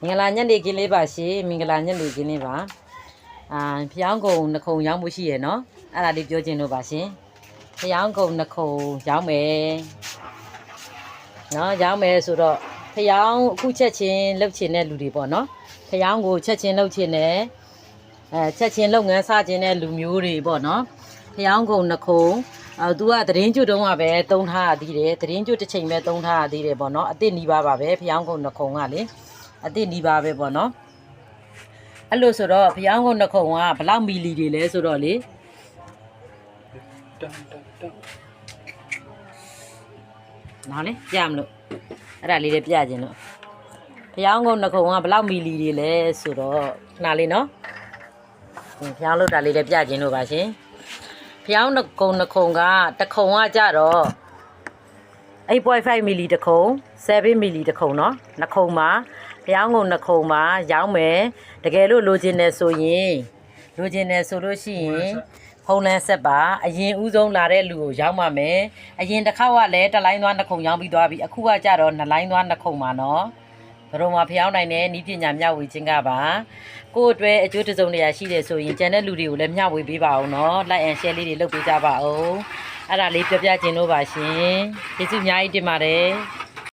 မင်္ဂလာညနေခင်းလေးပါရှင်မင်္ဂလာညနေခင်းလေးပါဖျောင်းကုံနှခုံရောင်းမှုရှိရနော်အဲ့ဒါလေးပြောချင်လို့ပါရှင်ဖျောင်းကုံနှခုံရောင်းမယ်နော်ရောင်းမယ်ဆိုတော့ဖျောင်းအခုချက်ချင်းလှုပ်ချင်တဲ့လူတွေပေါ့နော်ဖျောင်းကိုချက်ချင်းလှုပ်ချင်တယ်ချက်ချင်းလုပ်ငန်းစချင်တဲ့လူမျိုးတွေပေါ့နော်ဖျောင်းကုံနှခုံသူကသတင်းကျွတ်တုံးကပဲတုံးထားရသေးတယ်သတင်းကျွတ်တစ်ချိန်ပဲတုံးထားရသေးတယ်ပေါ့နော်အစ်စ်နီးပါပါပဲဖျောင်းကုံနှခုံကလေအစ်စ်နီးပါပဲပေါ့နော်အဲ့လိုဆိုတော့ဖျောင်းကုံနှခုံကဘယ်လောက်မီလီတွေလဲဆိုတော့လေနော်လေပြမလို့အဲ့ဒါလေးလည်းပြခြင်းလို့ဖျောင်းကုံနှခုံကဘယ်လောက်မီလီတွေလဲဆိုတော့ခဏလေးနော်ဖျောင်းလို့တာလေးလည်းပြခြင်းလို့ပါရှင်ဖျောင်းကုံနှခုံကတစ်ခုံကကြတော့8.5 မီလီတစ်ခုံ7 မီလီတစ်ခုံနော်နှခုံမှာဖျောင်းကုံနှခုံမှာရောင်းမယ်တကယ်လို့လိုချင်တယ်ဆိုရင်လိုချင်တယ်ဆိုလို့ရှိရင်ဖုန်းလန်းဆက်ပါအရင်ဦးဆုံးလာတဲ့လူကိုရောင်းပါမယ်အရင်တစ်ခေါက်ကလည်းတစ်လိုင်းသွားနှခုံရောင်းပြီးသွားပြီအခုကကြတော့2လိုင်းသွားနှခုံပါနော်ဘယ်တော့မှဖျောင်းနိုင်တဲ့ဤပညာမျှဝေခြင်းကပါကို့အတွက်အကျိုးတစုံတရာရှိတယ်ဆိုရင်ကျန်တဲ့လူတွေကိုလည်းမျှဝေပေးပါအောင်နော် like and share လေးတွေလုပ်ပေးကြပါဦးအဲ့ဒါလေးပြောပြခြင်းလို့ပါရှင်ကျေးဇူးအများကြီးတင်ပါတယ်